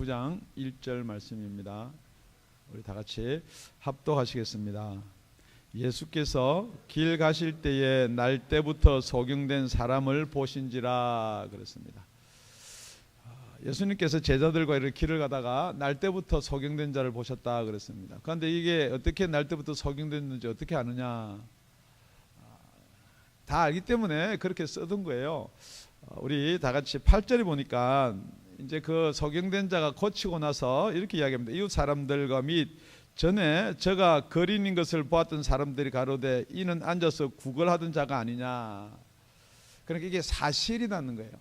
9장 1절 말씀입니다. 우리 다 같이 합독하시겠습니다. 예수께서 길 가실 때에 날 때부터 소경된 사람을 보신지라 그랬습니다. 예수님께서 제자들과 이렇게 길을 가다가 날 때부터 소경된 자를 보셨다 그랬습니다. 그런데 이게 어떻게 날 때부터 소경됐는지 어떻게 아느냐? 다 알기 때문에 그렇게 써둔 거예요. 우리 다 같이 8절에 보니까 이제 그 소경된 자가 고치고 나서 이렇게 이야기합니다. 이웃 사람들과 및 전에 저가 거린인 것을 보았던 사람들이 가로되 이는 앉아서 구걸하던 자가 아니냐. 그러니까 이게 사실이라는 거예요.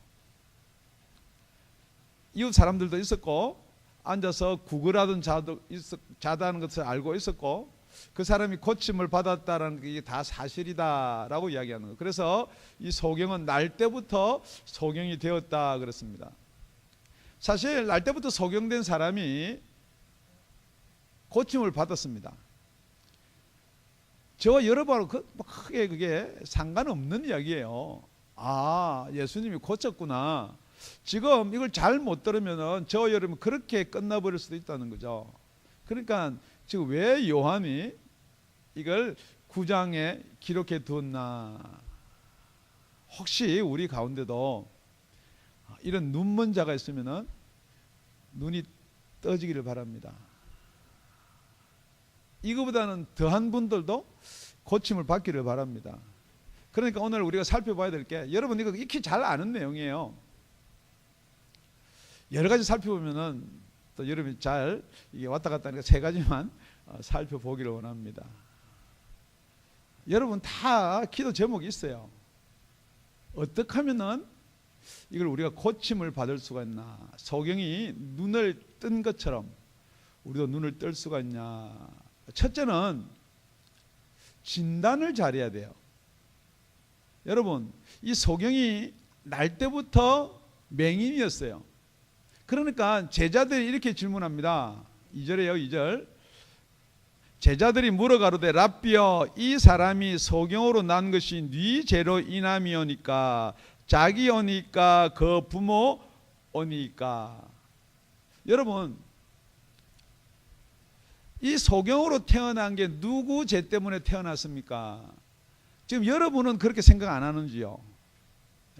이웃 사람들도 있었고 앉아서 구걸하던 자다는 것을 알고 있었고 그 사람이 고침을 받았다는 게 다 사실이다라고 이야기하는 거예요. 그래서 이 소경은 날 때부터 소경이 되었다 그랬습니다. 사실 날 때부터 소경된 사람이 고침을 받았습니다. 저와 여러분하고 크게 그게 상관없는 이야기예요. 아, 예수님이 고쳤구나. 지금 이걸 잘 못 들으면 저와 여러분 그렇게 끝나버릴 수도 있다는 거죠. 그러니까 지금 왜 요한이 이걸 9장에 기록해 두었나? 혹시 우리 가운데도 이런 눈먼 자가 있으면은 눈이 떠지기를 바랍니다. 이거보다는 더한 분들도 고침을 받기를 바랍니다. 그러니까 오늘 우리가 살펴봐야 될 게, 여러분 이거 익히 잘 아는 내용이에요. 여러 가지 살펴보면은 또 여러분이 잘 이게 왔다 갔다 하니까 세 가지만 살펴보기를 원합니다. 여러분 다 기도 제목이 있어요. 어떻게 하면은 이걸 우리가 고침을 받을 수가 있나? 소경이 눈을 뜬 것처럼 우리도 눈을 뜰 수가 있냐? 첫째는 진단을 잘해야 돼요. 여러분 이 소경이 날 때부터 맹인이었어요. 그러니까 제자들이 이렇게 질문합니다. 2절에요. 2절. 제자들이 물어가로되 랍비여 이 사람이 소경으로 난 것이 네 죄로 인함이오니까 자기 오니까 그 부모 오니까. 여러분 이 소경으로 태어난 게 누구 죄 때문에 태어났습니까? 지금 여러분은 그렇게 생각 안 하는지요?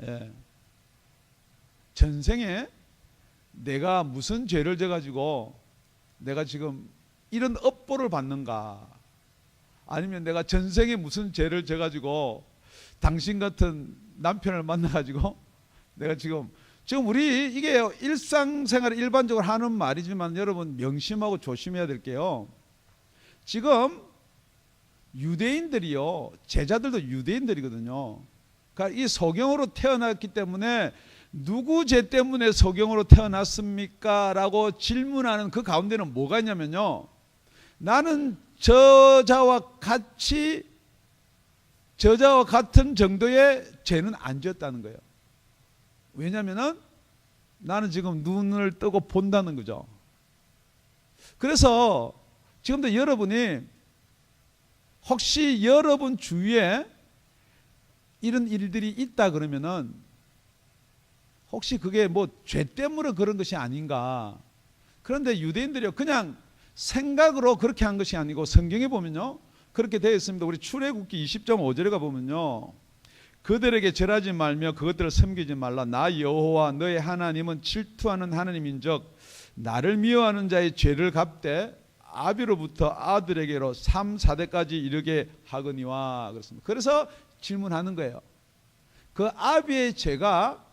예. 전생에 내가 무슨 죄를 져가지고 내가 지금 이런 업보를 받는가? 아니면 내가 전생에 무슨 죄를 져가지고 당신 같은 남편을 만나가지고 내가 지금 우리 이게 일상생활에 일반적으로 하는 말이지만 여러분 명심하고 조심해야 될 게요. 지금 유대인들이요, 제자들도 유대인들이거든요. 그러니까 이 소경으로 태어났기 때문에 누구 죄 때문에 소경으로 태어났습니까? 라고 질문하는 그 가운데는 뭐가 있냐면요, 나는 저자와 같은 정도의 죄는 안 지었다는 거예요. 왜냐하면 나는 지금 눈을 뜨고 본다는 거죠. 그래서 지금도 여러분이 혹시 여러분 주위에 이런 일들이 있다 그러면은 혹시 그게 뭐 죄 때문에 그런 것이 아닌가? 그런데 유대인들이 그냥 생각으로 그렇게 한 것이 아니고 성경에 보면요 그렇게 되어 있습니다. 우리 출애굽기 20.5절에 가보면요, 그들에게 절하지 말며 그것들을 섬기지 말라. 나 여호와 너의 하나님은 질투하는 하나님인즉 나를 미워하는 자의 죄를 갚되 아비로부터 아들에게로 3, 4대까지 이르게 하거니와 그렇습니다. 그래서 질문하는 거예요. 그 아비의 죄가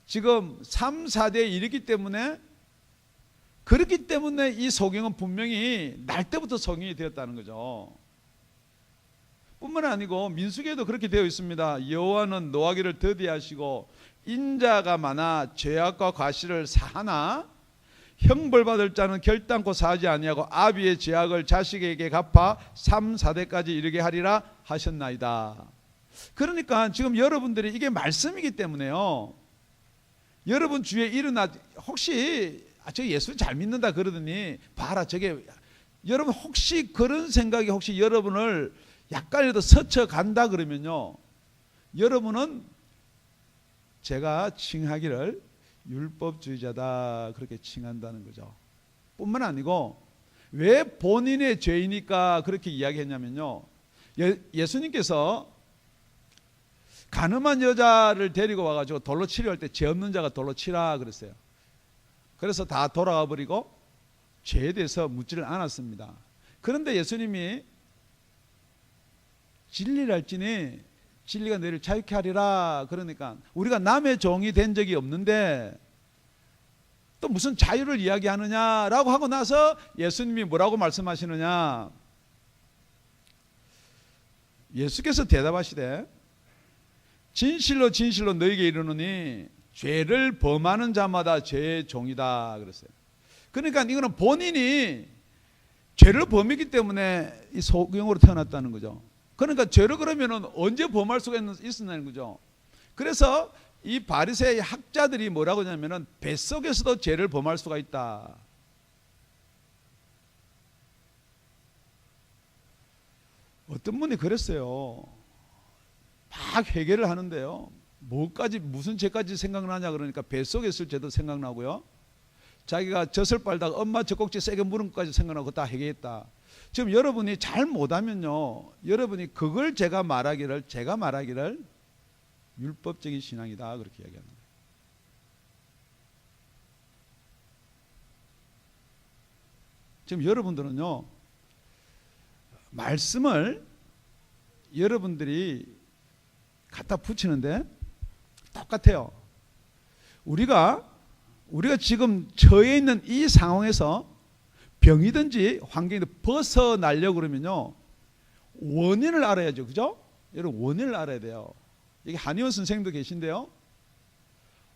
지금 3, 4대에 이르기 때문에, 그렇기 때문에 이 소경은 분명히 날 때부터 소경이 되었다는 거죠. 뿐만 아니고 민수기에도 그렇게 되어 있습니다. 여호와는 노하기를 더디하시고 인자가 많아 죄악과 과실을 사하나 형벌받을 자는 결단코 사하지 아니하고 아비의 죄악을 자식에게 갚아 3, 4대까지 이르게 하리라 하셨나이다. 그러니까 지금 여러분들이 이게 말씀이기 때문에요, 여러분 주위에 일어나 혹시 저 예수 잘 믿는다 그러더니 봐라 저게, 여러분 혹시 그런 생각이 혹시 여러분을 약간이라도 스쳐간다 그러면요, 여러분은 제가 칭하기를 율법주의자다 그렇게 칭한다는 거죠. 뿐만 아니고 왜 본인의 죄이니까 그렇게 이야기했냐면요, 예수님께서 가늠한 여자를 데리고 와가지고 돌로 치려 할 때 죄 없는 자가 돌로 치라 그랬어요. 그래서 다 돌아가 버리고 죄에 대해서 묻지를 않았습니다. 그런데 예수님이 진리를 알지니 진리가 너희를 자유케 하리라. 그러니까 우리가 남의 종이 된 적이 없는데 또 무슨 자유를 이야기하느냐라고 하고 나서 예수님이 뭐라고 말씀하시느냐, 예수께서 대답하시되 진실로 진실로 너희에게 이르노니 죄를 범하는 자마다 죄의 종이다 그랬어요. 그러니까 이거는 본인이 죄를 범했기 때문에 이 소경으로 태어났다는 거죠. 그러니까 죄를 그러면은 언제 범할 수가 있었냐는 거죠. 그래서 이 바리새의 학자들이 뭐라고 하냐면은 뱃속에서도 죄를 범할 수가 있다. 어떤 분이 그랬어요. 막 회개를 하는데요, 뭐까지 무슨 죄까지 생각나냐 그러니까 뱃속에 있을 죄도 생각나고요, 자기가 젖을 빨다가 엄마 젖꼭지 세게 물은 것까지 생각나고 다 회개했다. 지금 여러분이 잘 못하면요, 여러분이 그걸 제가 말하기를 율법적인 신앙이다 그렇게 이야기하는 거예요. 지금 여러분들은요, 말씀을 여러분들이 갖다 붙이는데 똑같아요. 우리가 지금 처해 있는 이 상황에서 병이든지 환경이든 벗어나려고 그러면요, 원인을 알아야죠. 그죠? 여러분, 원인을 알아야 돼요. 여기 한의원 선생님도 계신데요,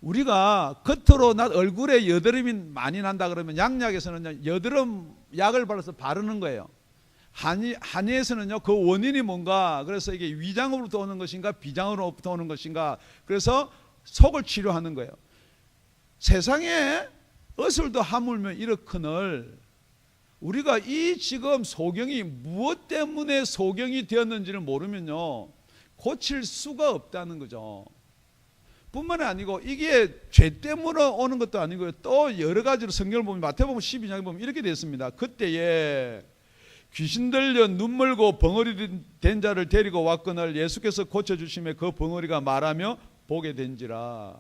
우리가 겉으로 얼굴에 여드름이 많이 난다 그러면 양약에서는 여드름 약을 발라서 바르는 거예요. 한의에서는요, 그 원인이 뭔가, 그래서 이게 위장으로부터 오는 것인가 비장으로부터 오는 것인가, 그래서 속을 치료하는 거예요. 세상에 어슬도 하물며 이렇거늘 우리가 이 지금 소경이 무엇 때문에 소경이 되었는지를 모르면요, 고칠 수가 없다는 거죠. 뿐만 아니고 이게 죄 때문에 오는 것도 아니고요, 또 여러 가지로 성경을 보면 마태복음 12장에 보면 이렇게 되어 있습니다. 그때에 귀신 들려 눈멀고 벙어리 된 자를 데리고 왔거늘 예수께서 고쳐주심에 그 벙어리가 말하며 보게 된지라.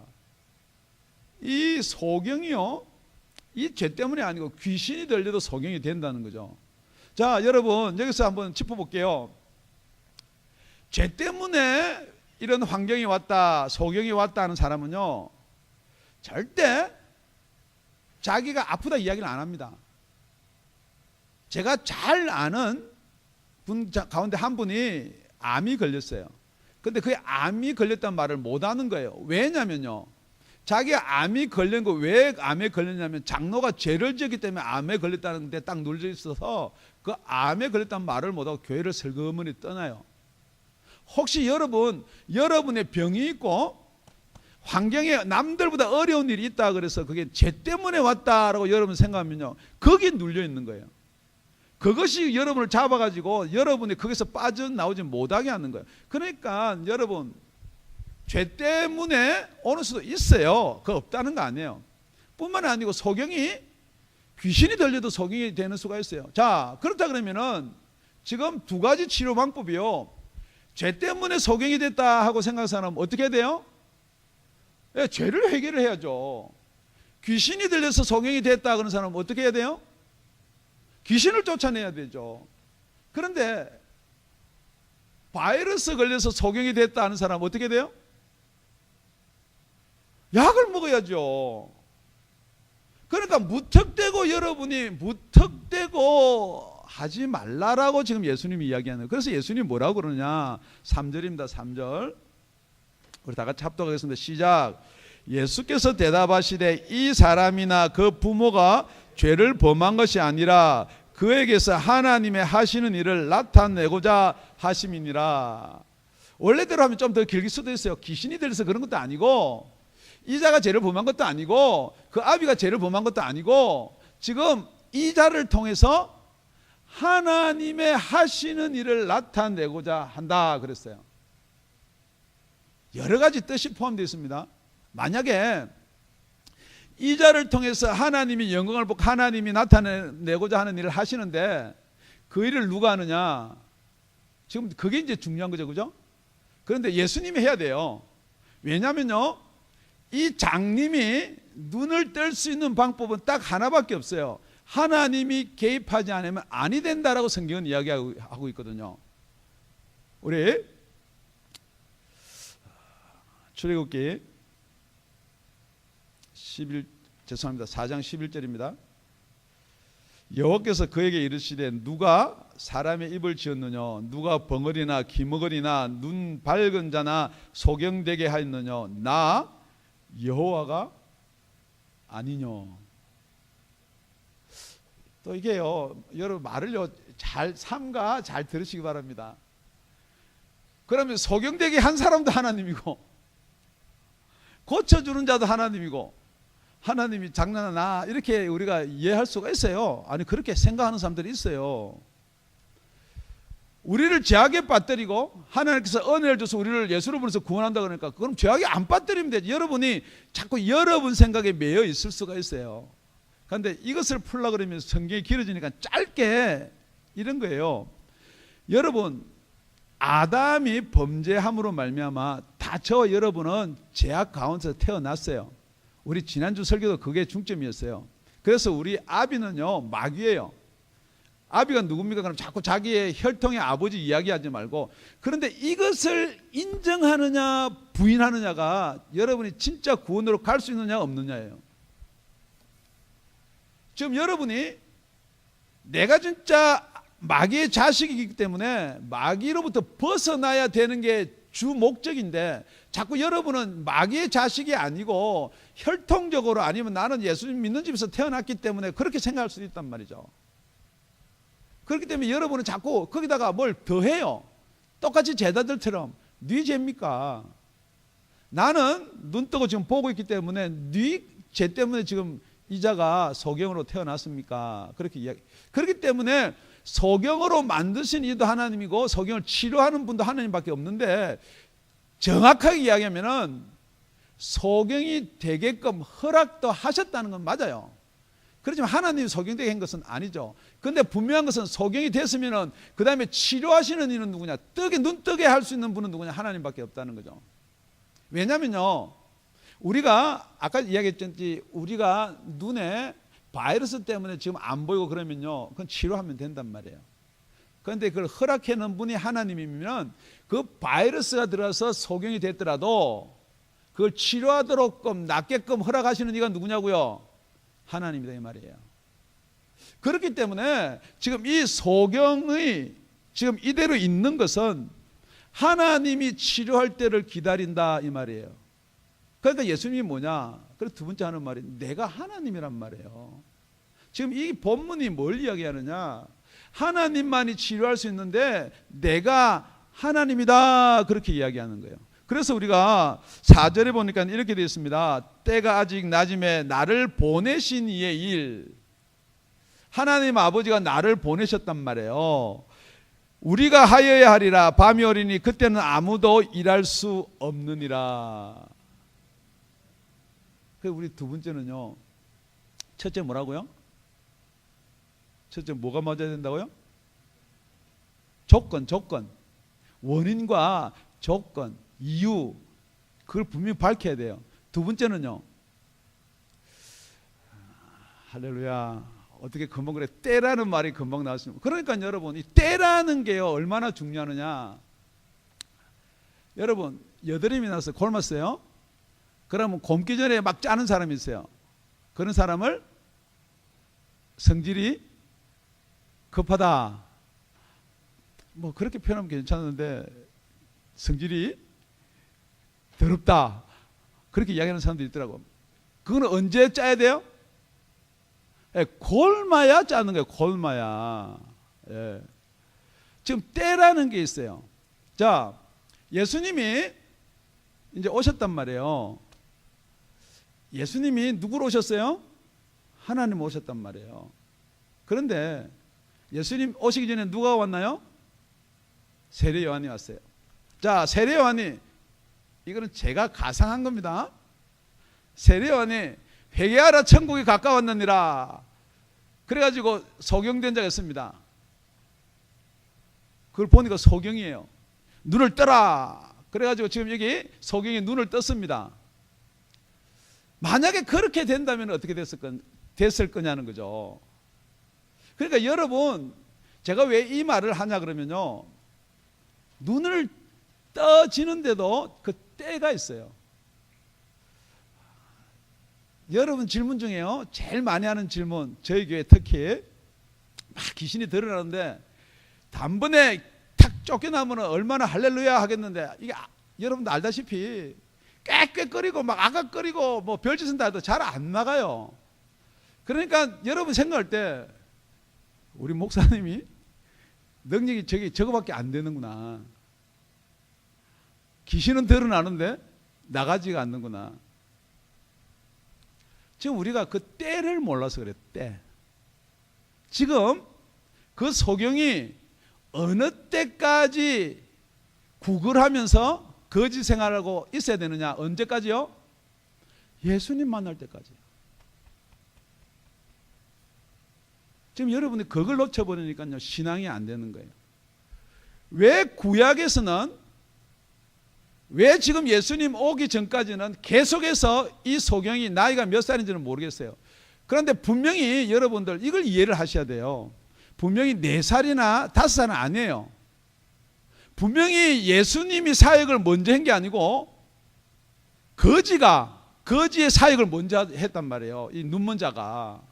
이 소경이요, 이 죄 때문이 아니고 귀신이 들려도 소경이 된다는 거죠. 자, 여러분 여기서 한번 짚어볼게요. 죄 때문에 이런 환경이 왔다, 소경이 왔다 하는 사람은요, 절대 자기가 아프다 이야기를 안 합니다. 제가 잘 아는 분 가운데 한 분이 암이 걸렸어요. 근데 그 암이 걸렸다는 말을 못 하는 거예요. 왜냐면요, 자기가 암이 걸린 거, 왜 암에 걸렸냐면 장로가 죄를 지었기 때문에 암에 걸렸다는 데 딱 눌려 있어서 그 암에 걸렸다는 말을 못하고 교회를 슬그머니 떠나요. 혹시 여러분의 병이 있고 환경에 남들보다 어려운 일이 있다 그래서 그게 죄 때문에 왔다라고 여러분 생각하면요, 거기에 눌려 있는 거예요. 그것이 여러분을 잡아가지고 여러분이 거기서 빠져나오지 못하게 하는 거예요. 그러니까 여러분, 죄 때문에 오는 수도 있어요. 그거 없다는 거 아니에요. 뿐만 아니고 소경이, 귀신이 들려도 소경이 되는 수가 있어요. 자, 그렇다 그러면은 지금 두 가지 치료 방법이요, 죄 때문에 소경이 됐다 하고 생각하는 사람은 어떻게 해야 돼요? 예, 죄를 해결을 해야죠. 귀신이 들려서 소경이 됐다 그런 사람은 어떻게 해야 돼요? 귀신을 쫓아내야 되죠. 그런데 바이러스 걸려서 소경이 됐다 하는 사람은 어떻게 돼요? 약을 먹어야죠. 그러니까 무턱대고 여러분이 무턱대고 하지 말라라고 지금 예수님이 이야기하는 거예요. 그래서 예수님이 뭐라고 그러냐, 3절입니다. 3절 우리 다 같이 합독하겠습니다. 시작. 예수께서 대답하시되 이 사람이나 그 부모가 죄를 범한 것이 아니라 그에게서 하나님의 하시는 일을 나타내고자 하심이니라. 원래대로 하면 좀 더 길게 수도 있어요. 귀신이 들려서 그런 것도 아니고, 이자가 죄를 범한 것도 아니고, 그 아비가 죄를 범한 것도 아니고, 지금 이자를 통해서 하나님의 하시는 일을 나타내고자 한다 그랬어요. 여러 가지 뜻이 포함되어 있습니다. 만약에 이 자를 통해서 하나님이 영광을 보고 하나님이 나타내고자 하는 일을 하시는데 그 일을 누가 하느냐? 지금 그게 이제 중요한 거죠, 그죠? 그런데 예수님이 해야 돼요. 왜냐면요, 이 장님이 눈을 뜰 수 있는 방법은 딱 하나밖에 없어요. 하나님이 개입하지 않으면 아니 된다라고 성경은 이야기하고 있거든요. 우리 출애굽기 4장 11절입니다. 여호와께서 그에게 이르시되 누가 사람의 입을 지었느냐? 누가 벙어리나 기머거리나 눈 밝은 자나 소경되게 하였느냐? 나 여호와가 아니냐? 또 이게요, 여러분 말을요 잘 삼가 잘 들으시기 바랍니다. 그러면 소경되게 한 사람도 하나님이고 고쳐주는 자도 하나님이고, 하나님이 장난하나 이렇게 우리가 이해할 수가 있어요. 아니 그렇게 생각하는 사람들이 있어요. 우리를 죄악에 빠뜨리고 하나님께서 은혜를 줘서 우리를 예수로 부르서 구원한다 그러니까 그럼 죄악에 안 빠뜨리면 되지. 여러분이 자꾸 여러분 생각에 매여 있을 수가 있어요. 그런데 이것을 풀려고 그러면 성경이 길어지니까 짧게 이런 거예요. 여러분, 아담이 범죄함으로 말미암아 다 저와 여러분은 죄악 가운데서 태어났어요. 우리 지난주 설교도 그게 중점이었어요. 그래서 우리 아비는요 마귀예요. 아비가 누굽니까? 그럼 자꾸 자기의 혈통의 아버지 이야기하지 말고, 그런데 이것을 인정하느냐 부인하느냐가 여러분이 진짜 구원으로 갈 수 있느냐 없느냐예요. 지금 여러분이 내가 진짜 마귀의 자식이기 때문에 마귀로부터 벗어나야 되는 게 주 목적인데 자꾸 여러분은 마귀의 자식이 아니고 혈통적으로 아니면 나는 예수님 믿는 집에서 태어났기 때문에 그렇게 생각할 수도 있단 말이죠. 그렇기 때문에 여러분은 자꾸 거기다가 뭘 더해요. 똑같이 제자들처럼 네 죄입니까? 나는 눈 뜨고 지금 보고 있기 때문에 네 죄 때문에 지금 이자가 소경으로 태어났습니까? 그렇게 이야기. 그렇기 때문에 소경으로 만드신 이도 하나님이고 소경을 치료하는 분도 하나님밖에 없는데, 정확하게 이야기하면은 소경이 되게끔 허락도 하셨다는 건 맞아요. 그렇지만 하나님이 소경되게 한 것은 아니죠. 그런데 분명한 것은 소경이 됐으면은 그 다음에 치료하시는 이는 누구냐? 눈 뜨게 할 수 있는 분은 누구냐? 하나님밖에 없다는 거죠. 왜냐면요, 우리가 아까 이야기했듯이 우리가 눈에 바이러스 때문에 지금 안 보이고 그러면요, 그건 치료하면 된단 말이에요. 그런데 그걸 허락해 놓은 분이 하나님이면 그 바이러스가 들어서 소경이 됐더라도 그걸 치료하도록 낫게끔 허락하시는 이가 누구냐고요? 하나님이다 이 말이에요. 그렇기 때문에 지금 이 소경의 지금 이대로 있는 것은 하나님이 치료할 때를 기다린다 이 말이에요. 그러니까 예수님이 뭐냐? 그래서 두 번째 하는 말이 내가 하나님이란 말이에요. 지금 이 본문이 뭘 이야기하느냐? 하나님만이 치료할 수 있는데 내가 하나님이다 그렇게 이야기하는 거예요. 그래서 우리가 4절에 보니까 이렇게 되어 있습니다. 때가 아직 낮음에 나를 보내신 이의 일. 하나님 아버지가 나를 보내셨단 말이에요. 우리가 하여야 하리라. 밤이 오리니 그때는 아무도 일할 수 없느니라. 우리 두 번째는요, 첫째 뭐라고요? 첫째 뭐가 맞아야 된다고요? 조건. 원인과 조건, 이유, 그걸 분명히 밝혀야 돼요. 두 번째는요, 할렐루야, 어떻게 금방 그래, 때라는 말이 금방 나왔습니다. 그러니까 여러분, 이 때라는 게요 얼마나 중요하느냐. 여러분, 여드름이 나서 굶었어요. 그러면 굶기 전에 막 짜는 사람이 있어요. 그런 사람을 성질이 급하다, 뭐 그렇게 표현하면 괜찮은데 성질이 더럽다 그렇게 이야기하는 사람도 있더라고. 그거는 언제 짜야 돼요? 곪아야 짜는 거예요. 곪아야. 예. 지금 때라는 게 있어요. 자, 예수님이 이제 오셨단 말이에요. 예수님이 누구로 오셨어요? 하나님 오셨단 말이에요. 그런데 예수님 오시기 전에 누가 왔나요? 세례 요한이 왔어요. 자, 세례 요한이, 이거는 제가 가상한 겁니다. 세례 요한이 회개하라 천국이 가까웠느니라. 그래가지고 소경된 자가 있습니다. 그걸 보니까 소경이에요. 눈을 떠라. 그래가지고 지금 여기 소경이 눈을 떴습니다. 만약에 그렇게 된다면 어떻게 됐을 거냐는 거죠. 그러니까 여러분, 제가 왜 이 말을 하냐 그러면요, 눈을 떠지는데도 그 때가 있어요. 여러분 질문 중에요, 제일 많이 하는 질문, 저희 교회 특히 막 귀신이 드러나는데 단번에 탁 쫓겨나면 얼마나 할렐루야 하겠는데, 이게 여러분도 알다시피 꽥꽥거리고 막 아각거리고 뭐 별짓은 다 해도 잘 안 나가요. 그러니까 여러분 생각할 때 우리 목사님이 능력이 저거밖에 안 되는구나, 귀신은 드러나는데 나가지가 않는구나. 지금 우리가 그 때를 몰라서 그래요. 때. 지금 그 소경이 어느 때까지 구걸하면서 거짓 생활하고 있어야 되느냐? 언제까지요? 예수님 만날 때까지. 지금 여러분이 그걸 놓쳐버리니까요, 신앙이 안 되는 거예요. 왜 구약에서는, 왜 지금 예수님 오기 전까지는 계속해서 이 소경이 나이가 몇 살인지는 모르겠어요. 그런데 분명히 여러분들 이걸 이해를 하셔야 돼요. 분명히 4살이나 5살은 아니에요. 분명히 예수님이 사역을 먼저 한 게 아니고 거지의 사역을 먼저 했단 말이에요. 이 눈먼 자가.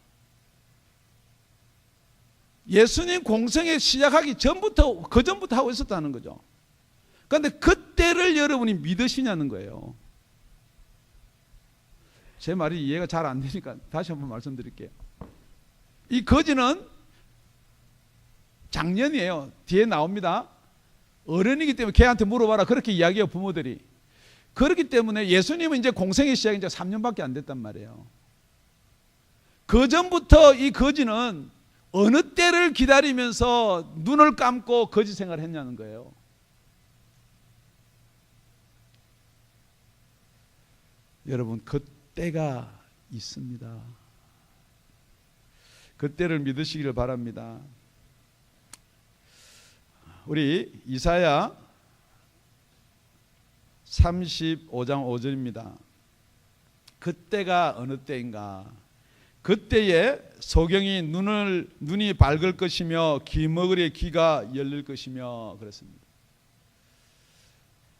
예수님 공생에 시작하기 전부터, 그 전부터 하고 있었다는 거죠. 그런데 그때를 여러분이 믿으시냐는 거예요. 제 말이 이해가 잘 안 되니까 다시 한번 말씀드릴게요. 이 거지는 작년이에요. 뒤에 나옵니다. 어른이기 때문에 걔한테 물어봐라, 그렇게 이야기해요, 부모들이. 그렇기 때문에 예수님은 이제 공생의 시작이 이제 3년밖에 안 됐단 말이에요. 그 전부터 이 거지는 어느 때를 기다리면서 눈을 감고 거지 생활을 했냐는 거예요. 여러분, 그 때가 있습니다. 그 때를 믿으시기를 바랍니다. 우리 이사야 35장 5절입니다. 그때가 어느 때인가? 그때에 소경이 눈이 밝을 것이며 귀머거리의 귀가 열릴 것이며 그랬습니다.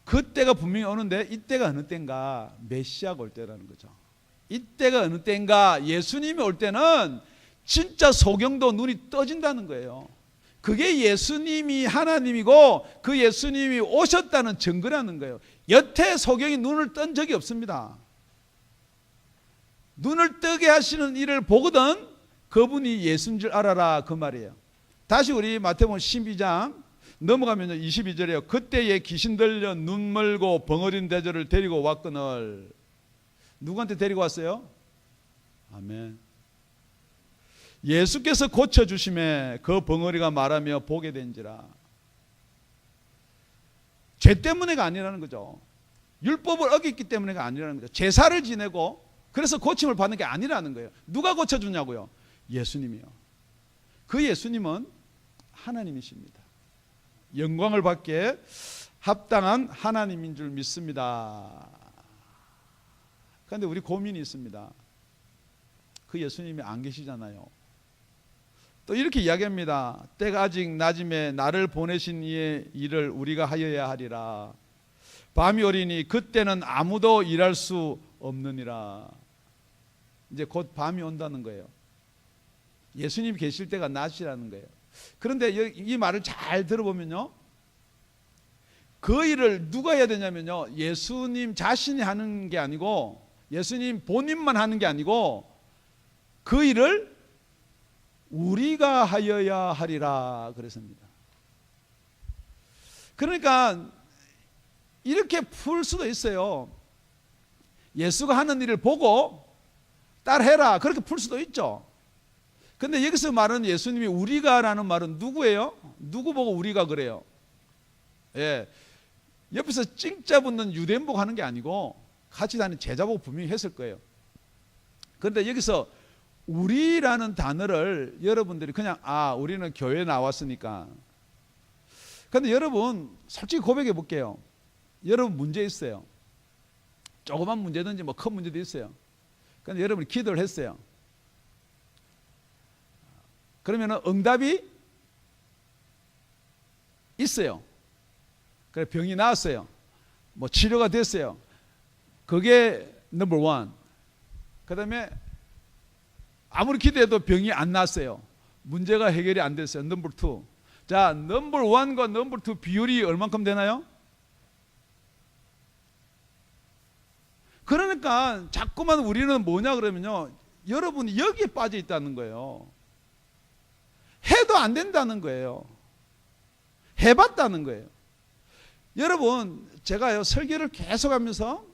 그때가 분명히 오는데, 이때가 어느 때인가? 메시아가 올 때라는 거죠. 이때가 어느 때인가? 예수님이 올 때는 진짜 소경도 눈이 떠진다는 거예요. 그게 예수님이 하나님이고 그 예수님이 오셨다는 증거라는 거예요. 여태 소경이 눈을 뜬 적이 없습니다. 눈을 뜨게 하시는 일을 보거든 그분이 예수인 줄 알아라, 그 말이에요. 다시 우리 마태복음 12장 넘어가면 22절이에요. 그때에 귀신 들려 눈 멀고 벙어린 대저를 데리고 왔거늘. 누구한테 데리고 왔어요? 아멘. 예수께서 고쳐주심에 그 벙어리가 말하며 보게 된지라. 죄 때문에가 아니라는 거죠. 율법을 어겼기 때문에가 아니라는 거죠. 제사를 지내고 그래서 고침을 받는 게 아니라는 거예요. 누가 고쳐주냐고요? 예수님이요. 그 예수님은 하나님이십니다. 영광을 받기에 합당한 하나님인 줄 믿습니다. 그런데 우리 고민이 있습니다. 그 예수님이 안 계시잖아요. 또 이렇게 이야기합니다. 때가 아직 낮음에 나를 보내신 이의 일을 우리가 하여야 하리라. 밤이 오리니 그때는 아무도 일할 수 없느니라. 이제 곧 밤이 온다는 거예요. 예수님 계실 때가 낮이라는 거예요. 그런데 이 말을 잘 들어보면요, 그 일을 누가 해야 되냐면요, 예수님 자신이 하는 게 아니고, 예수님 본인만 하는 게 아니고, 그 일을 우리가 하여야 하리라 그랬습니다. 그러니까 이렇게 풀 수도 있어요. 예수가 하는 일을 보고 따라해라, 그렇게 풀 수도 있죠. 근데 여기서 말하는 예수님이 우리가라는 말은 누구예요? 누구 보고 우리가 그래요? 예, 옆에서 찡짜 붙는 유대인복 하는 게 아니고 같이 다니는 제자 보고 분명히 했을 거예요. 그런데 여기서 우리라는 단어를 여러분들이 그냥 우리는 교회 나왔으니까. 그런데 여러분 솔직히 고백해 볼게요. 여러분 문제 있어요. 조그만 문제든지 뭐 큰 문제도 있어요. 그런데 여러분이 기도를 했어요. 그러면 응답이 있어요. 그래 병이 나았어요. 뭐 치료가 됐어요. 그게 넘버 원. 그 다음에 아무리 기도해도 병이 안 났어요. 문제가 해결이 안 됐어요. 넘버 투. 자, 넘버 원과 넘버 투 비율이 얼만큼 되나요? 그러니까 자꾸만 우리는 뭐냐 그러면요, 여러분이 여기에 빠져 있다는 거예요. 해도 안 된다는 거예요. 해봤다는 거예요. 여러분, 제가요 설교를 계속하면서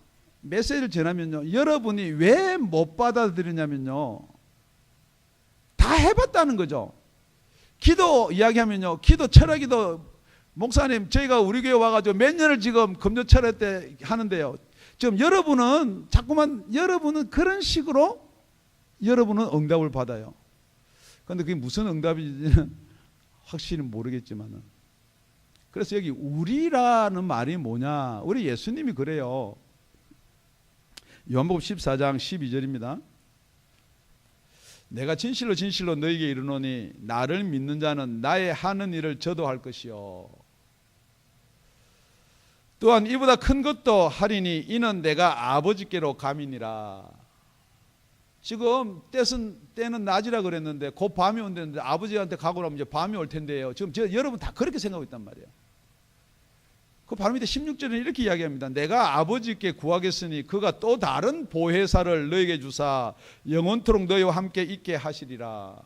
메시지를 전하면요, 여러분이 왜 못 받아들이냐면요, 다 해봤다는 거죠. 기도 이야기하면요, 기도 철학기도 목사님 저희가 우리 교회 와가지고 몇 년을 지금 금요 철학 때 하는데요, 지금 여러분은 자꾸만 여러분은 그런 식으로 여러분은 응답을 받아요. 그런데 그게 무슨 응답인지는 확실히 모르겠지만은, 그래서 여기 우리라는 말이 뭐냐, 우리 예수님이 그래요. 요한복음 14장 12절입니다. 내가 진실로 진실로 너희에게 이르노니 나를 믿는 자는 나의 하는 일을 저도 할 것이요 또한 이보다 큰 것도 하리니 이는 내가 아버지께로 감이니라. 지금 때는 낮이라 그랬는데 곧 밤이 온다는데 아버지한테 가고 나면 이제 밤이 올 텐데요. 지금 여러분 다 그렇게 생각하고 있단 말이에요. 그 바로 밑에 16절은 이렇게 이야기합니다. 내가 아버지께 구하겠으니 그가 또 다른 보혜사를 너에게 주사 영원토록 너희와 함께 있게 하시리라.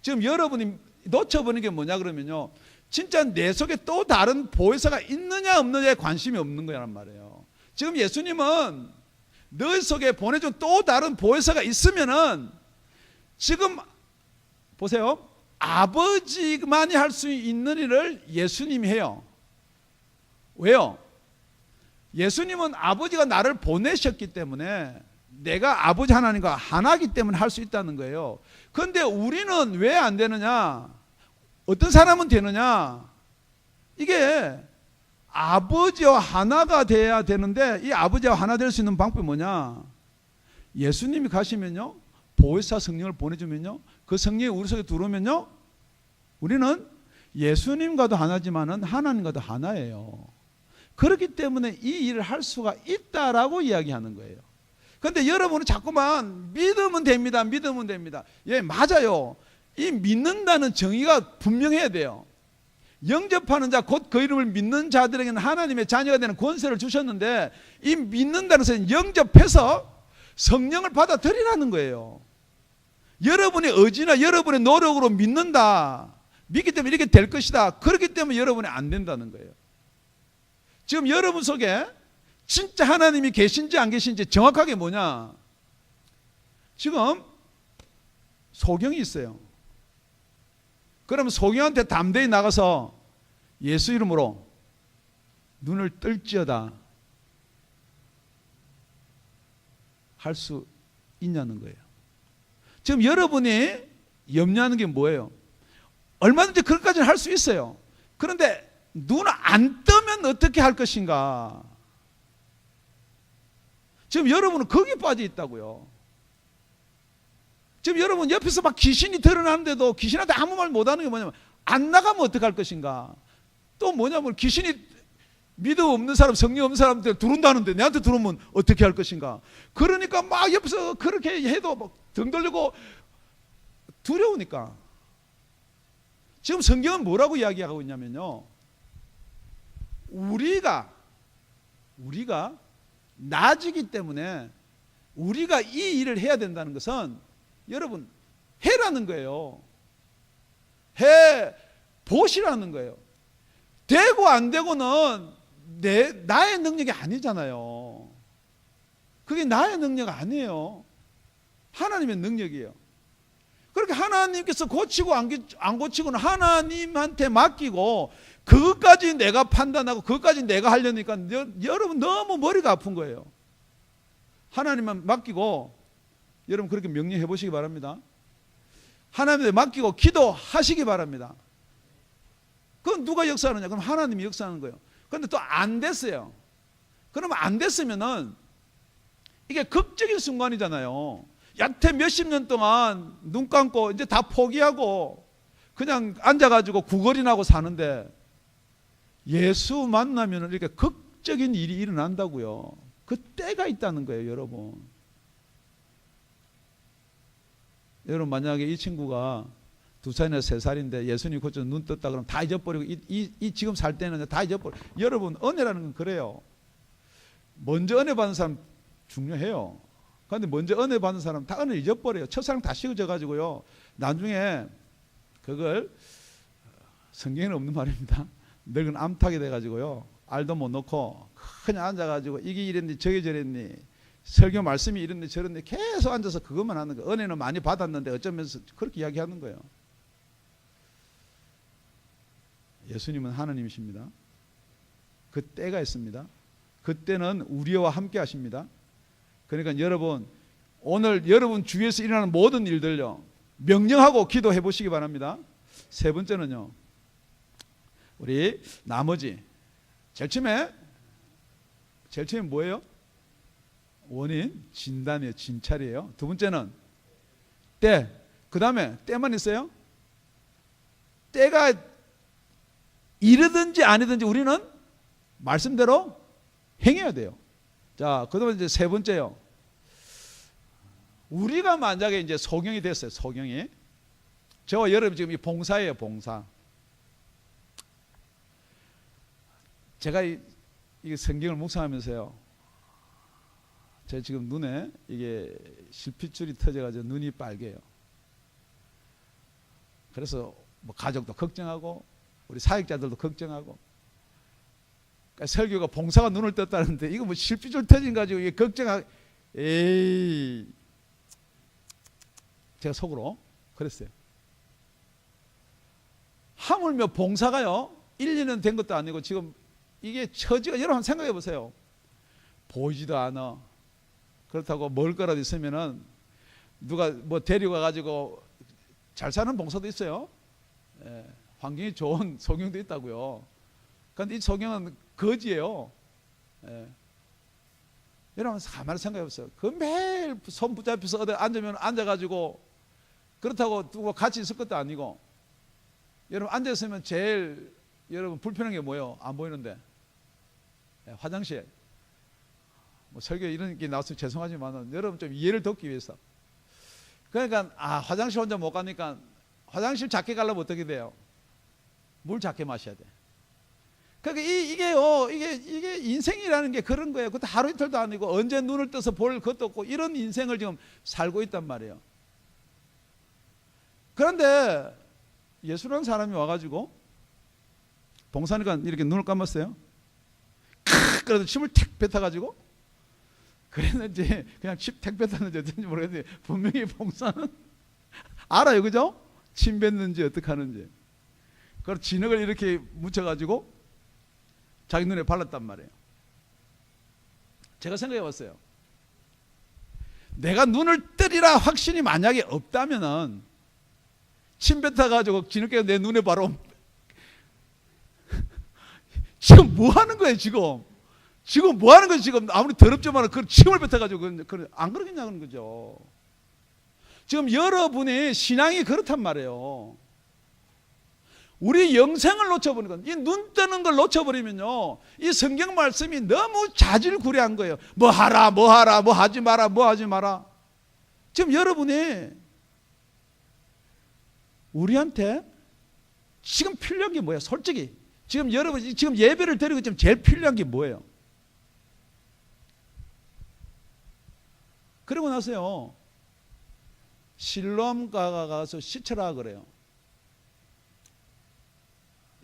지금 여러분이 놓쳐버리는 게 뭐냐 그러면요, 진짜 내 속에 또 다른 보혜사가 있느냐 없느냐에 관심이 없는 거란 말이에요. 지금 예수님은 너희 속에 보내준 또 다른 보혜사가 있으면은 지금 보세요, 아버지만이 할 수 있는 일을 예수님이 해요. 왜요? 예수님은 아버지가 나를 보내셨기 때문에 내가 아버지 하나님과 하나이기 때문에 할 수 있다는 거예요. 그런데 우리는 왜 안 되느냐? 어떤 사람은 되느냐? 이게 아버지와 하나가 돼야 되는데, 이 아버지와 하나 될 수 있는 방법이 뭐냐? 예수님이 가시면요, 보혜사 성령을 보내주면요, 그 성령이 우리 속에 들어오면요, 우리는 예수님과도 하나지만은 하나님과도 하나예요. 그렇기 때문에 이 일을 할 수가 있다라고 이야기하는 거예요. 그런데 여러분은 자꾸만 믿으면 됩니다, 믿으면 됩니다. 예, 맞아요. 이 믿는다는 정의가 분명해야 돼요. 영접하는 자 곧 그 이름을 믿는 자들에게는 하나님의 자녀가 되는 권세를 주셨는데, 이 믿는다는 것은 영접해서 성령을 받아들이라는 거예요. 여러분의 의지나 여러분의 노력으로 믿는다, 믿기 때문에 이렇게 될 것이다, 그렇기 때문에 여러분이 안 된다는 거예요. 지금 여러분 속에 진짜 하나님이 계신지 안 계신지 정확하게 뭐냐, 지금 소경이 있어요. 그러면 소경한테 담대히 나가서 예수 이름으로 눈을 뜰지어다 할 수 있냐는 거예요. 지금 여러분이 염려하는 게 뭐예요? 얼마든지 그것까지는 할 수 있어요. 그런데 눈 안 뜨면 어떻게 할 것인가? 지금 여러분은 거기에 빠져 있다고요. 지금 여러분 옆에서 막 귀신이 드러나는데도 귀신한테 아무 말 못하는 게 뭐냐면, 안 나가면 어떻게 할 것인가? 또 뭐냐면 귀신이 믿음 없는 사람, 성령 없는 사람한테 들어온다는데 내한테 들어오면 어떻게 할 것인가? 그러니까 막 옆에서 그렇게 해도 막 등 돌리고 두려우니까. 지금 성경은 뭐라고 이야기하고 있냐면요, 우리가 낮이기 때문에 우리가 이 일을 해야 된다는 것은 여러분 해라는 거예요. 해 보시라는 거예요. 되고 안 되고는 나의 능력이 아니잖아요. 그게 나의 능력 아니에요. 하나님의 능력이에요. 그렇게 하나님께서 고치고 안 고치고는 하나님한테 맡기고, 그것까지 내가 판단하고 그것까지 내가 하려니까 여러분 너무 머리가 아픈 거예요. 하나님만 맡기고 여러분 그렇게 명령해 보시기 바랍니다. 하나님께 맡기고 기도하시기 바랍니다. 그건 누가 역사하느냐? 그럼 하나님이 역사하는 거예요. 그런데 또 안 됐어요. 그러면 안 됐으면은 이게 극적인 순간이잖아요. 여태 몇십 년 동안 눈 감고 이제 다 포기하고 그냥 앉아가지고 구걸이나고 사는데 예수 만나면 이렇게 극적인 일이 일어난다고요. 그 때가 있다는 거예요, 여러분. 여러분 만약에 이 친구가 2살이나 3살인데 예수님 고쳐 눈 떴다 그러면 다 잊어버리고 이 지금 살 때는 다 잊어버리고. 여러분 은혜라는 건 그래요. 먼저 은혜 받는 사람 중요해요. 그런데 먼저 은혜 받는 사람 다 은혜 잊어버려요. 첫사랑 다 씌워져 가지고요. 나중에 그걸 성경에는 없는 말입니다. 늙은 암탉이 돼 가지고요. 알도 못 놓고 그냥 앉아 가지고 이게 이랬니 저게 저랬니 설교 말씀이 이랬니 저랬니 계속 앉아서 그것만 하는 거예요. 은혜는 많이 받았는데 어쩌면서 그렇게 이야기하는 거예요. 예수님은 하나님이십니다. 그 때가 있습니다. 그때는 우리와 함께 하십니다. 그러니까 여러분 오늘 여러분 주위에서 일어나는 모든 일들요 명령하고 기도해 보시기 바랍니다. 세 번째는요, 우리 나머지 제일 처음에 뭐예요? 원인, 진단이에요. 진찰이에요. 두 번째는 때. 그 다음에 때만 있어요? 때가 이르든지 아니든지 우리는 말씀대로 행해야 돼요. 자, 그 다음에 이제 세 번째요. 우리가 만약에 이제 소경이 됐어요. 소경이. 저와 여러분 지금 이 봉사예요. 봉사. 제가 이 성경을 묵상하면서요, 제 지금 눈에 이게 실핏줄이 터져가지고 눈이 빨개요. 그래서 뭐 가족도 걱정하고 우리 사역자들도 걱정하고. 그러니까 설교가 봉사가 눈을 떴다는데 이거 뭐 실핏줄 터진 가지고 이게 걱정하고. 에이, 제가 속으로 그랬어요. 하물며 봉사가요 1, 2년 된 것도 아니고 지금 이게 처지가, 여러분 한번 생각해 보세요. 보이지도 않아. 그렇다고 먹을 거라도 있으면은 누가 뭐 데리고 가가지고 잘 사는 봉사도 있어요. 예, 환경이 좋은 소경도 있다고요. 그런데 이 소경은 거지예요. 예. 여러분 가만히 생각해 보세요. 그 매일 손 붙잡혀서 어디 앉으면 앉아가지고 그렇다고 누가 같이 있을 것도 아니고. 여러분 앉아있으면 제일 여러분 불편한 게 뭐예요? 안 보이는데. 예, 화장실. 뭐 설교 이런 게 나왔으면 죄송하지만 여러분 좀 이해를 돕기 위해서. 그러니까 화장실 혼자 못 가니까 화장실 작게 가려면 어떻게 돼요? 물 작게 마셔야 돼. 그러니까 이게 인생이라는 게 그런 거예요. 그것도 하루 이틀도 아니고 언제 눈을 떠서 볼 것도 없고 이런 인생을 지금 살고 있단 말이에요. 그런데 예수라는 사람이 와가지고 봉사니까 이렇게 눈을 감았어요. 그래도 침을 택 뱉어가지고 그랬는지 그냥 침 택 뱉었는지 어쩐지 모르겠는데 분명히 봉사는 알아요, 그죠? 침 뱉는지 어떻게 하는지. 그걸 진흙을 이렇게 묻혀가지고 자기 눈에 발랐단 말이에요. 제가 생각해 봤어요. 내가 눈을 뜨리라 확신이 만약에 없다면은 침 뱉어가지고 진흙게 내 눈에 바로 지금 뭐 하는 거예요, 지금? 지금 뭐 하는 거예요, 지금? 아무리 더럽지만 그 침을 뱉어가지고 안 그러겠냐는 거죠. 지금 여러분의 신앙이 그렇단 말이에요. 우리 영생을 놓쳐버리니까, 이 눈 뜨는 걸 놓쳐버리면요, 이 성경 말씀이 너무 자질구레한 거예요. 뭐 하라, 뭐 하라, 뭐 하지 마라, 뭐 하지 마라. 지금 여러분이 우리한테 지금 필요한 게 뭐예요? 솔직히 지금 여러분 지금 예배를 드리고 지금 제일 필요한 게 뭐예요? 그러고 나서요, 실로암 가서 씻으라 그래요.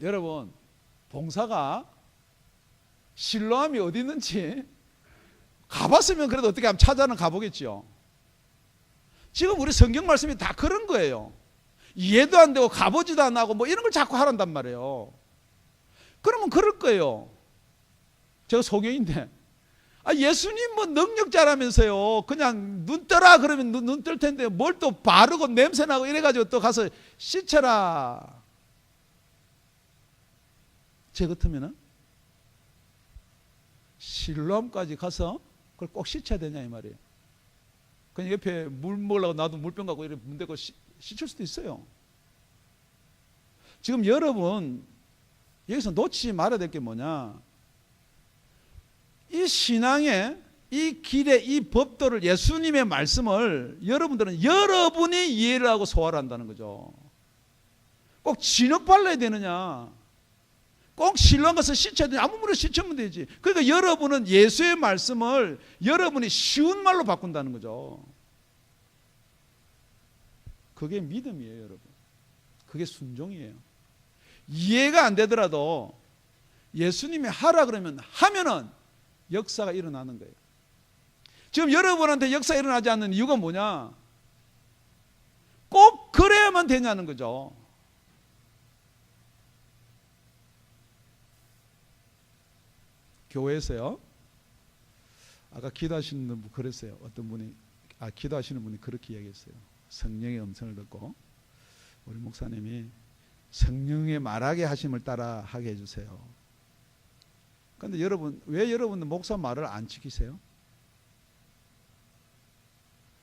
여러분 봉사가 실로암이 어디 있는지 가봤으면 그래도 어떻게 하면 찾아는 가보겠죠. 지금 우리 성경 말씀이 다 그런 거예요. 이해도 안 되고 가보지도 안 하고 뭐 이런 걸 자꾸 하란단 말이에요. 그러면 그럴 거예요. 제가 소경인데 예수님 뭐 능력자라면서요. 그냥 눈 떠라 그러면 눈 뜰 텐데 뭘 또 바르고 냄새나고 이래가지고 또 가서 씻어라. 제 같으면은 실로암까지 가서 그걸 꼭 씻어야 되냐 이 말이에요. 그냥 옆에 물 먹으려고 나도 물병 갖고 이렇게 문 대고 씻을 수도 있어요. 지금 여러분 여기서 놓치지 말아야 될 게 뭐냐, 이 신앙의 이 길의 이 법도를, 예수님의 말씀을 여러분들은 여러분이 이해를 하고 소화를 한다는 거죠. 꼭 진흙 발라야 되느냐, 꼭 실로암 가서 씻어야 되냐, 아무 물에 씻으면 되지. 그러니까 여러분은 예수의 말씀을 여러분이 쉬운 말로 바꾼다는 거죠. 그게 믿음이에요, 여러분. 그게 순종이에요. 이해가 안 되더라도 예수님이 하라 그러면 하면은 역사가 일어나는 거예요. 지금 여러분한테 역사가 일어나지 않는 이유가 뭐냐? 꼭 그래야만 되냐는 거죠. 교회에서요, 아까 기도하시는 분 그랬어요. 어떤 분이, 기도하시는 분이 그렇게 이야기했어요. 성령의 음성을 듣고 우리 목사님이 성령의 말하게 하심을 따라 하게 해주세요. 그런데 여러분, 왜 여러분은 목사 말을 안 지키세요?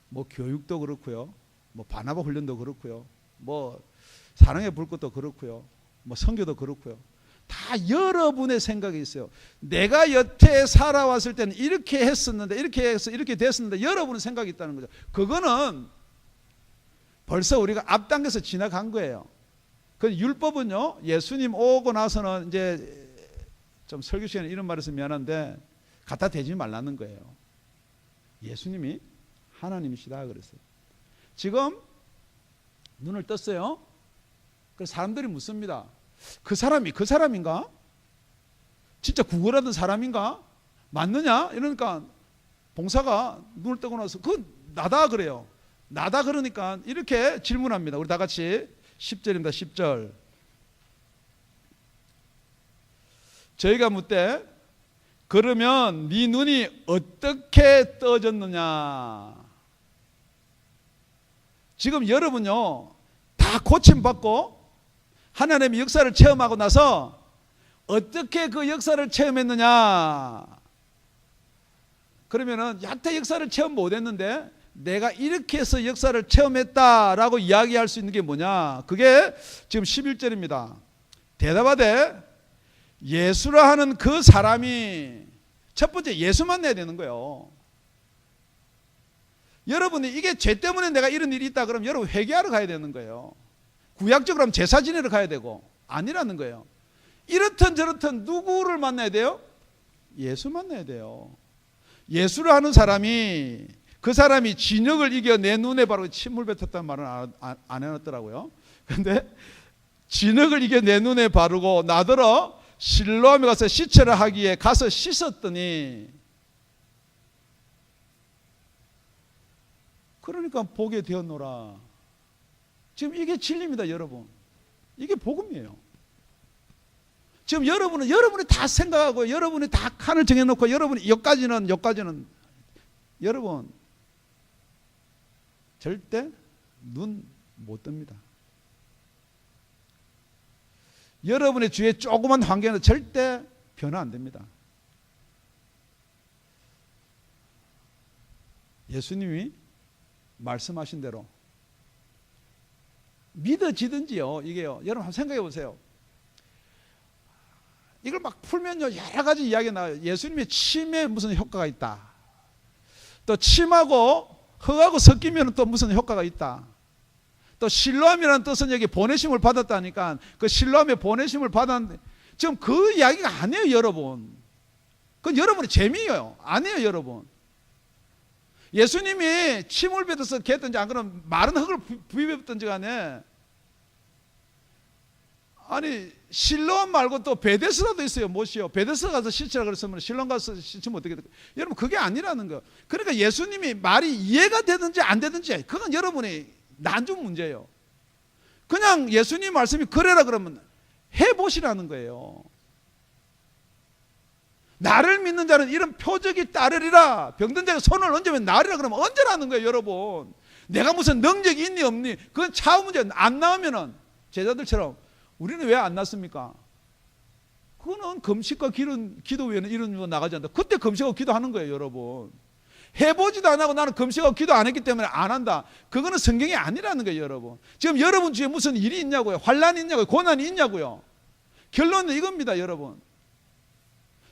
뭐 교육도 그렇고요, 뭐 바나바 훈련도 그렇고요, 뭐 사랑의 불꽃도 그렇고요, 뭐 선교도 그렇고요. 다 여러분의 생각이 있어요. 내가 여태 살아왔을 때는 이렇게 했었는데, 이렇게 해서 이렇게 됐었는데, 여러분의 생각이 있다는 거죠. 그거는 벌써 우리가 앞당겨서 지나간 거예요. 그 율법은요, 예수님 오고 나서는 이제 좀 설교 시간에 이런 말해서 미안한데 갖다 대지 말라는 거예요. 예수님이 하나님이시다 그랬어요. 지금 눈을 떴어요. 그래서 사람들이 묻습니다. 그 사람이 그 사람인가? 진짜 구걸하던 사람인가? 맞느냐? 이러니까 봉사가 눈을 뜨고 나서 그건 나다 그래요. 나다 그러니까 이렇게 질문합니다. 우리 다 같이 10절입니다. 10절. 저희가 묻되 그러면 네 눈이 어떻게 떠졌느냐? 지금 여러분요, 다 고침받고 하나님의 역사를 체험하고 나서 어떻게 그 역사를 체험했느냐? 그러면은 여태 역사를 체험 못했는데 내가 이렇게 해서 역사를 체험했다라고 이야기할 수 있는 게 뭐냐? 그게 지금 11절입니다. 대답하되 예수라 하는 그 사람이, 첫 번째 예수 만나야 되는 거예요. 여러분이 이게 죄 때문에 내가 이런 일이 있다 그러면 여러분 회개하러 가야 되는 거예요. 구약적으로 하면 제사 지내러 가야 되고, 아니라는 거예요. 이렇든 저렇든 누구를 만나야 돼요? 예수 만나야 돼요. 예수를 하는 사람이, 그 사람이 진역을 이겨 내 눈에 바로 침을 뱉었다는 말은 안 해놨더라고요. 그런데 진역을 이겨 내 눈에 바르고 나더러 실로암에 가서 시체를 하기에 가서 씻었더니, 그러니까 보게 되었노라. 지금 이게 진리입니다, 여러분. 이게 복음이에요. 지금 여러분이 다 생각하고 여러분이 다 칸을 정해놓고 여러분이 여기까지는 여러분 절대 눈 못 뜹니다. 여러분의 주위에 조그만 환경은 절대 변화 안 됩니다. 예수님이 말씀하신 대로 믿어지든지요, 이게요. 여러분 한번 생각해 보세요. 이걸 막 풀면요, 여러 가지 이야기가 나와요. 예수님의 침에 무슨 효과가 있다. 또 침하고 흙하고 섞이면 또 무슨 효과가 있다. 또 실로암이라는 뜻은 여기 보내심을 받았다니까, 그 실로암의 보내심을 받았는데 지금 그 이야기가 아니에요, 여러분. 그건 여러분의 재미예요. 아니에요, 여러분. 예수님이 침을 뱉어서 개든지 안 그러면 마른 흙을 부입했든지 간에, 아니 실로암 말고 또 베데스다도 있어요. 못이요. 베데스다 가서 씻으라 그랬으면 실로암 가서 씻으면 어떻게 될까요? 여러분 그게 아니라는 거예요. 그러니까 예수님이 말이 이해가 되든지 안 되든지 그건 여러분이 난중 문제예요. 그냥 예수님 말씀이 그래라 그러면 해보시라는 거예요. 나를 믿는 자는 이런 표적이 따르리라. 병든 자가 손을 얹으면 나으리라. 그러면 언제라는 거예요, 여러분. 내가 무슨 능력이 있니 없니 그건 차후 문제. 안 나오면은 제자들처럼 우리는 왜 안 났습니까? 그거는 금식과 기도 외에는 이런 거 나가지 않는다. 그때 금식하고 기도하는 거예요, 여러분. 해보지도 안 하고 나는 금식하고 기도 안 했기 때문에 안 한다. 그거는 성경이 아니라는 거예요, 여러분. 지금 여러분 주위에 무슨 일이 있냐고요? 환란이 있냐고요? 고난이 있냐고요? 결론은 이겁니다, 여러분.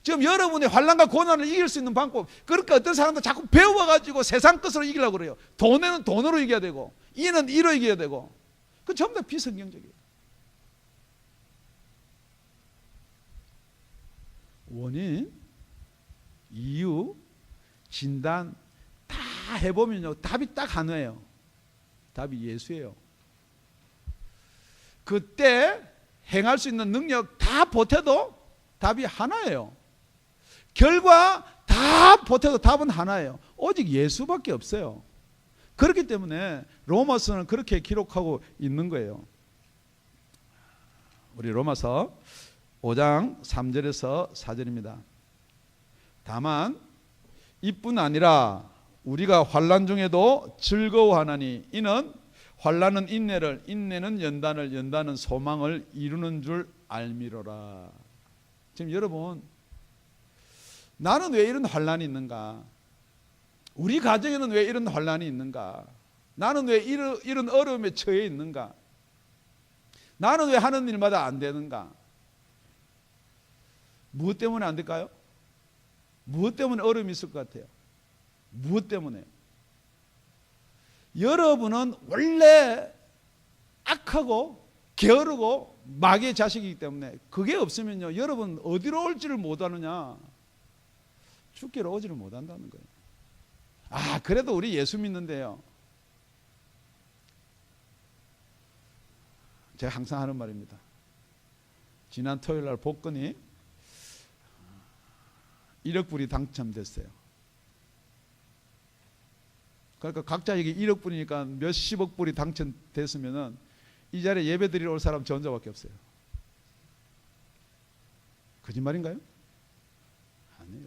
지금 여러분의 환란과 고난을 이길 수 있는 방법, 그러니까 어떤 사람도 자꾸 배워가지고 세상 것으로 이기려고 그래요. 돈에는 돈으로 이겨야 되고, 이는 이로 이겨야 되고. 그건 전부 다 비성경적이에요. 원인, 이유, 진단 다 해보면요, 답이 딱 하나예요. 답이 예수예요. 그때 행할 수 있는 능력 다 보태도 답이 하나예요. 결과 다 보태도 답은 하나예요. 오직 예수밖에 없어요. 그렇기 때문에 로마서는 그렇게 기록하고 있는 거예요. 우리 로마서 5장 3절에서 4절입니다. 다만 이뿐 아니라 우리가 환난 중에도 즐거워하나니 이는 환난은 인내를, 인내는 연단을, 연단은 소망을 이루는 줄 알미로라. 지금 여러분, 나는 왜 이런 환난이 있는가? 우리 가정에는 왜 이런 환난이 있는가? 나는 왜 이런 어려움에 처해 있는가? 나는 왜 하는 일마다 안 되는가? 무엇 때문에 안 될까요? 무엇 때문에 어려움이 있을 것 같아요? 무엇 때문에? 여러분은 원래 악하고 게으르고 마귀의 자식이기 때문에 그게 없으면요, 여러분 어디로 올지를 못하느냐? 죽기로 오지를 못한다는 거예요. 아, 그래도 우리 예수 믿는데요, 제가 항상 하는 말입니다. 지난 토요일 날 복권이 1억 불이 당첨됐어요. 그러니까 각자에게 1억 불이니까 몇십억 불이 당첨됐으면은 이 자리에 예배 드리러 올 사람 저 혼자밖에 없어요. 거짓말인가요? 아니에요.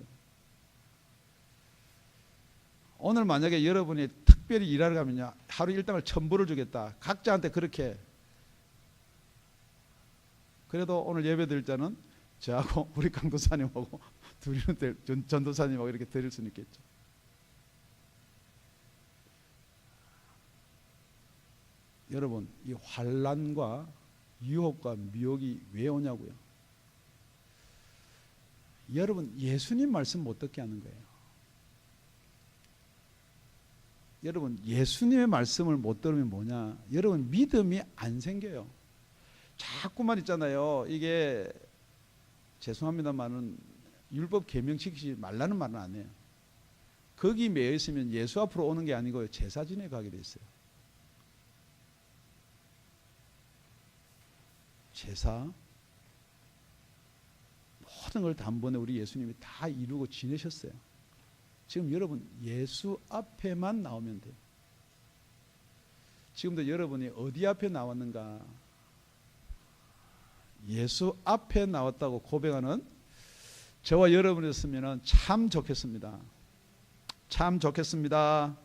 오늘 만약에 여러분이 특별히 일하러 가면요, 하루 일당을 1,000불을 주겠다. 각자한테 그렇게. 그래도 오늘 예배 드릴 때는 저하고 우리 강도사님하고 둘이는 전도사님하고 이렇게 드릴 수는 있겠죠. 여러분, 이 환난과 유혹과 미혹이 왜 오냐고요? 여러분, 예수님 말씀 못 듣게 하는 거예요. 여러분, 예수님의 말씀을 못 들으면 뭐냐? 여러분, 믿음이 안 생겨요. 자꾸만 있잖아요. 이게 죄송합니다만은 율법 계명시키지 말라는 말은 안 해요. 거기 매여 있으면 예수 앞으로 오는 게 아니고요, 제사 지내 가게 돼 있어요. 제사, 모든 걸 단번에 우리 예수님이 다 이루고 지내셨어요. 지금 여러분 예수 앞에만 나오면 돼요. 지금도 여러분이 어디 앞에 나왔는가? 예수 앞에 나왔다고 고백하는 저와 여러분이었으면 참 좋겠습니다. 참 좋겠습니다.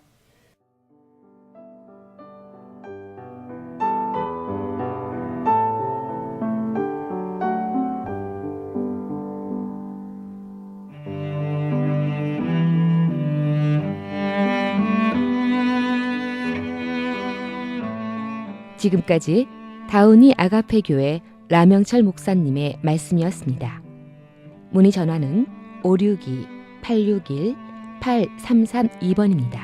지금까지 다운이 아가페 교회 라명철 목사님의 말씀이었습니다. 문의 전화는 562-861-8332번입니다.